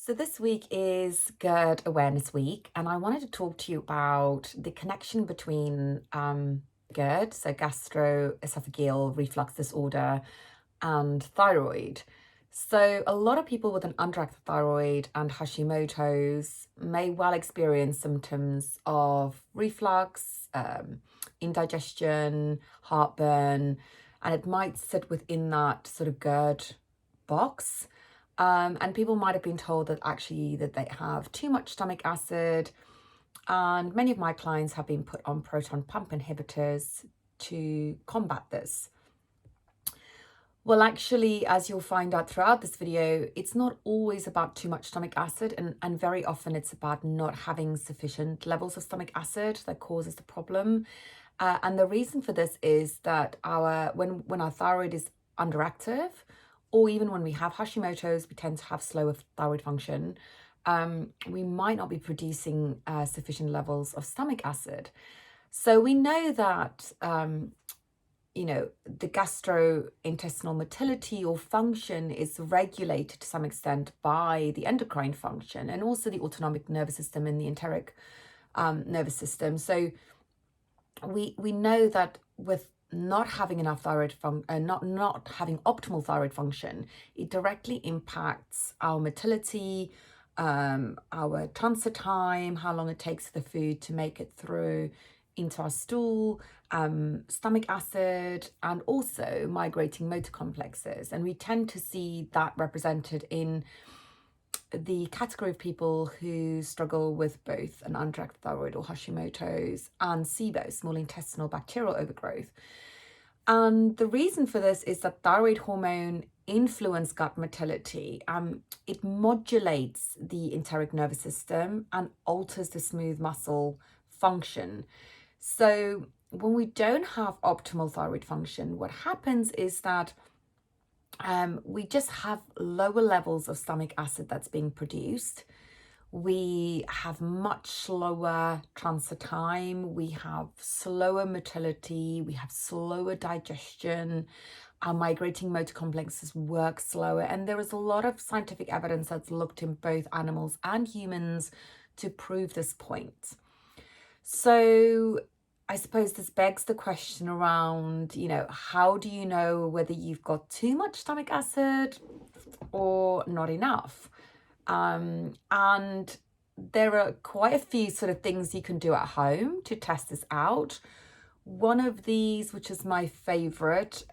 So this week is GERD Awareness Week, and I wanted to talk to you about the connection between GERD, so gastroesophageal reflux disorder, and thyroid. So a lot of people with an underactive thyroid and Hashimoto's may well experience symptoms of reflux, indigestion, heartburn, and it might sit within that sort of GERD box. And people might have been told that actually that they have too much stomach acid. And many of my clients have been put on proton pump inhibitors to combat this. Well, actually, as you'll find out throughout this video, it's not always about too much stomach acid, and very often it's about not having sufficient levels of stomach acid that causes the problem. And the reason for this is that when our thyroid is underactive, or even when we have Hashimoto's, we tend to have slower thyroid function. We might not be producing sufficient levels of stomach acid. So we know that the gastrointestinal motility or function is regulated to some extent by the endocrine function and also the autonomic nervous system and the enteric nervous system. So we know that with not having enough thyroid not having optimal thyroid function, it directly impacts our motility, our transit time, how long it takes for the food to make it through into our stool, stomach acid, and also migrating motor complexes. And we tend to see that represented in the category of people who struggle with both an underactive thyroid or Hashimoto's and SIBO, small intestinal bacterial overgrowth. And the reason for this is that thyroid hormone influence gut motility. It modulates the enteric nervous system and alters the smooth muscle function. So when we don't have optimal thyroid function, what happens is that we just have lower levels of stomach acid that's being produced. We have much slower transit time. We have slower motility. We have slower digestion. Our migrating motor complexes work slower. And there is a lot of scientific evidence that's looked in both animals and humans to prove this point. So I suppose this begs the question around, how do you know whether you've got too much stomach acid or not enough? And there are quite a few sort of things you can do at home to test this out. One of these, which is my favorite,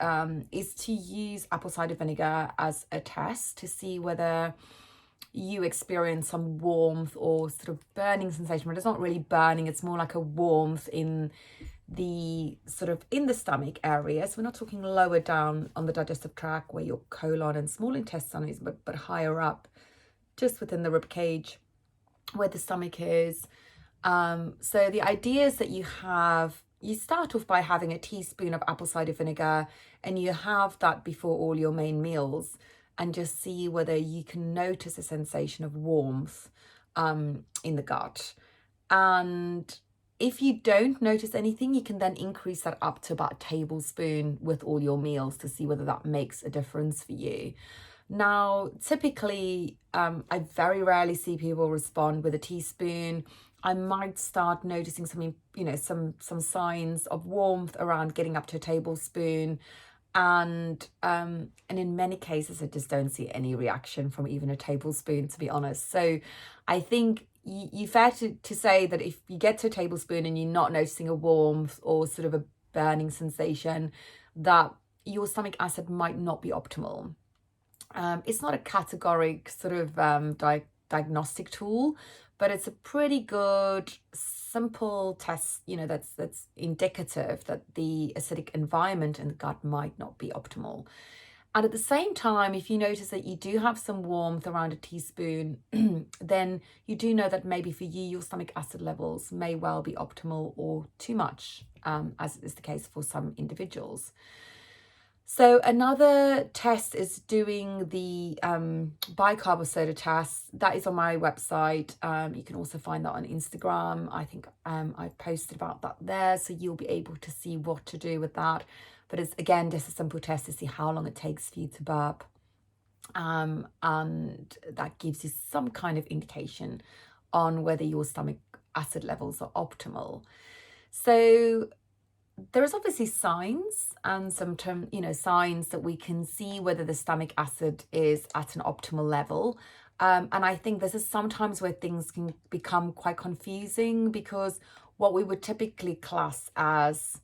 is to use apple cider vinegar as a test to see whether you experience some warmth or sort of burning sensation, but it's not really burning, it's more like a warmth in the stomach area. So we're not talking lower down on the digestive tract where your colon and small intestine is, but higher up, just within the rib cage where the stomach is. So the idea is that you start off by having a teaspoon of apple cider vinegar, and you have that before all your main meals, and just see whether you can notice a sensation of warmth in the gut. And if you don't notice anything, you can then increase that up to about a tablespoon with all your meals to see whether that makes a difference for you. Now, typically, I very rarely see people respond with a teaspoon. I might start noticing some signs of warmth around getting up to a tablespoon. And in many cases, I just don't see any reaction from even a tablespoon, to be honest. So I think you're fair to say that if you get to a tablespoon and you're not noticing a warmth or sort of a burning sensation, that your stomach acid might not be optimal. It's not a categoric sort of diagnostic tool, but it's a pretty good, simple test, that's indicative that the acidic environment in the gut might not be optimal. And at the same time, if you notice that you do have some warmth around a teaspoon, then you do know that maybe for you, your stomach acid levels may well be optimal or too much, as is the case for some individuals. So another test is doing the bicarb soda test. That is on my website. You can also find that on Instagram. I think I've posted about that there, so you'll be able to see what to do with that. But it's, again, just a simple test to see how long it takes for you to burp. and that gives you some kind of indication on whether your stomach acid levels are optimal. So there is obviously signs and some signs that we can see whether the stomach acid is at an optimal level. And I think this is sometimes where things can become quite confusing, because what we would typically class as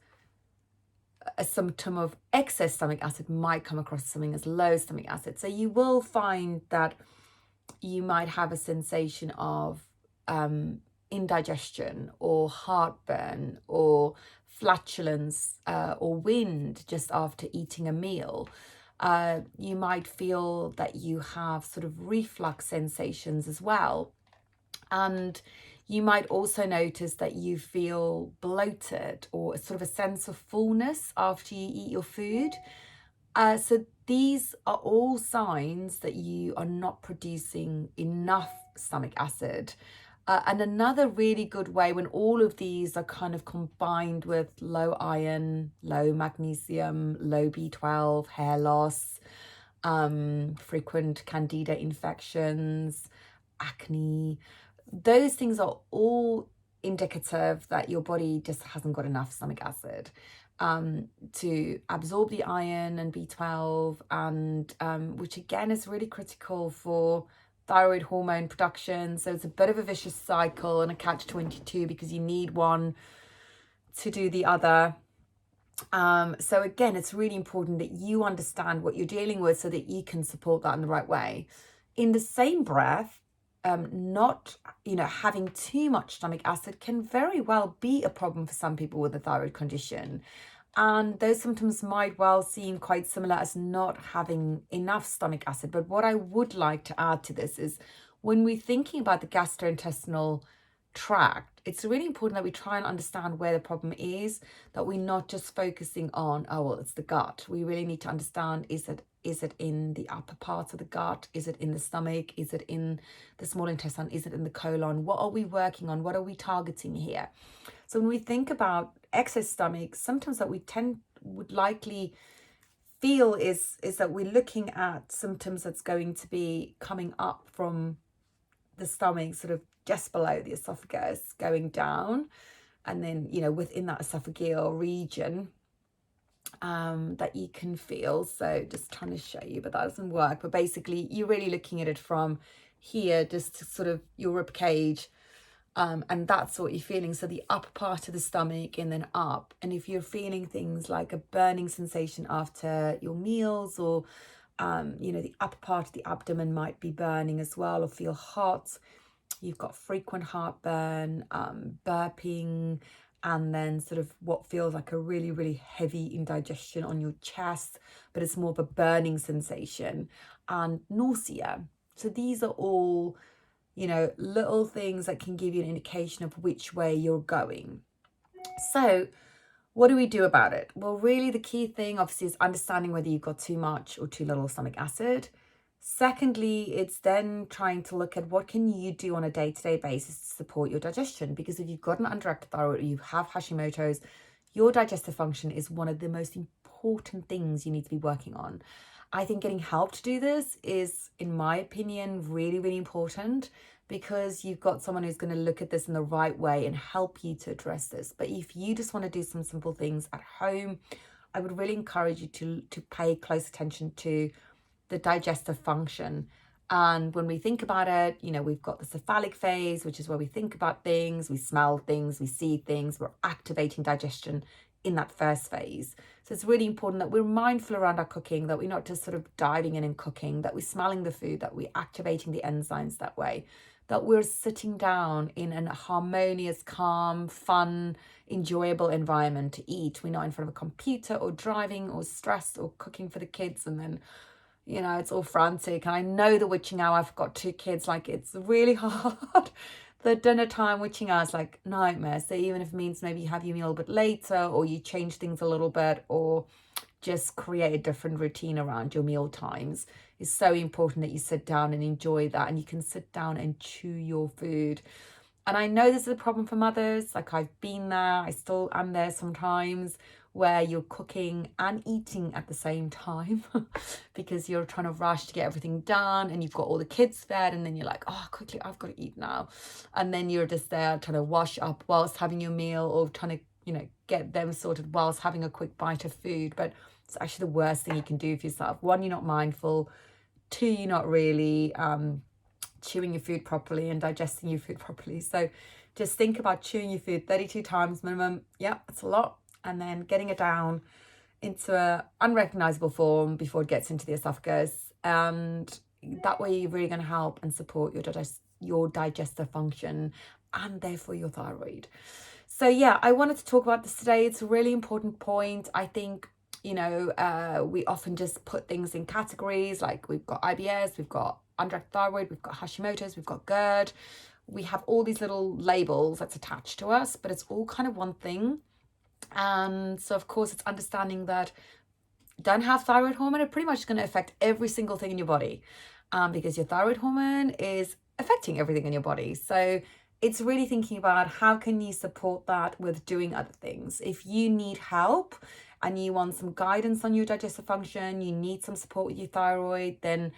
a symptom of excess stomach acid might come across as something as low stomach acid. So you will find that you might have a sensation of indigestion or heartburn or flatulence or wind just after eating a meal. You might feel that you have sort of reflux sensations as well. And you might also notice that you feel bloated or sort of a sense of fullness after you eat your food. So these are all signs that you are not producing enough stomach acid. And another really good way, when all of these are kind of combined with low iron, low magnesium, low B12, hair loss, frequent candida infections, acne, those things are all indicative that your body just hasn't got enough stomach acid to absorb the iron and B12, and which again is really critical for thyroid hormone production. So it's a bit of a vicious cycle and a catch-22, because you need one to do the other. So again, it's really important that you understand what you're dealing with so that you can support that in the right way. In the same breath, not having too much stomach acid can very well be a problem for some people with a thyroid condition, and those symptoms might well seem quite similar as not having enough stomach acid. But what I would like to add to this is, when we're thinking about the gastrointestinal tract, it's really important that we try and understand where the problem is, that we're not just focusing on, oh well, it's the gut. We really need to understand, is it in the upper parts of the gut? Is it in the stomach? Is it in the small intestine? Is it in the colon? What are we working on? What are we targeting here? So when we think about excess stomach, sometimes that we would likely feel is that we're looking at symptoms that's going to be coming up from the stomach, sort of just below the esophagus, going down, and then within that esophageal region that you can feel. So just trying to show you, but that doesn't work. But basically, you're really looking at it from here, just to sort of your rib cage, and that's what you're feeling. So the upper part of the stomach and then up. And if you're feeling things like a burning sensation after your meals, or the upper part of the abdomen might be burning as well, or feel hot. You've got frequent heartburn, burping, and then sort of what feels like a really, really heavy indigestion on your chest, but it's more of a burning sensation, and nausea. So these are all, little things that can give you an indication of which way you're going. So what do we do about it? Well, really the key thing obviously is understanding whether you've got too much or too little stomach acid. Secondly, it's then trying to look at what can you do on a day-to-day basis to support your digestion, because if you've got an underactive thyroid or you have Hashimoto's, your digestive function is one of the most important things you need to be working on. I think getting help to do this is, in my opinion, really, really important, because you've got someone who's going to look at this in the right way and help you to address this. But if you just want to do some simple things at home, I would really encourage you to pay close attention to the digestive function. And when we think about it, we've got the cephalic phase, which is where we think about things, we smell things, we see things, we're activating digestion in that first phase. So it's really important that we're mindful around our cooking, that we're not just sort of diving in and cooking, that we're smelling the food, that we're activating the enzymes that way, that we're sitting down in a harmonious, calm, fun, enjoyable environment to eat. We're not in front of a computer or driving or stressed or cooking for the kids, and then it's all frantic. And I know the witching hour, I've got 2 kids, like it's really hard. The dinner time witching hour is like nightmare. So even if it means maybe you have your meal a bit later, or you change things a little bit, or just create a different routine around your meal times, it's so important that you sit down and enjoy that, and you can sit down and chew your food. And I know this is a problem for mothers. Like, I've been there, I still am there sometimes, where you're cooking and eating at the same time because you're trying to rush to get everything done, and you've got all the kids fed, and then you're like, oh, quickly, I've got to eat now. And then you're just there trying to wash up whilst having your meal, or trying to, get them sorted whilst having a quick bite of food. But it's actually the worst thing you can do for yourself. One, you're not mindful. Two, you're not really chewing your food properly and digesting your food properly. So just think about chewing your food 32 times minimum. Yeah, that's a lot. And then getting it down into a unrecognizable form before it gets into the esophagus. And that way you're really going to help and support your digestive function, and therefore your thyroid. So yeah, I wanted to talk about this today. It's a really important point. I think, we often just put things in categories, like we've got IBS, we've got undirected thyroid, we've got Hashimoto's, we've got GERD. We have all these little labels that's attached to us, but it's all kind of one thing. And so, of course, it's understanding that you don't have thyroid hormone, it's pretty much going to affect every single thing in your body, because your thyroid hormone is affecting everything in your body. So it's really thinking about how can you support that with doing other things. If you need help and you want some guidance on your digestive function, you need some support with your thyroid, then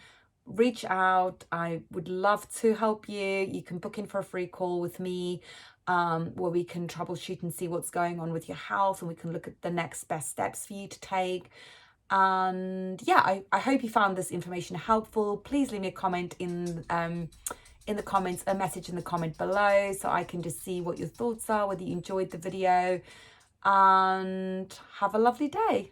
reach out. I would love to help you. You can book in for a free call with me, where we can troubleshoot and see what's going on with your health, and we can look at the next best steps for you to take. And yeah, I hope you found this information helpful. Please leave me a comment in the comments, a message in the comment below, so I can just see what your thoughts are, whether you enjoyed the video, and have a lovely day.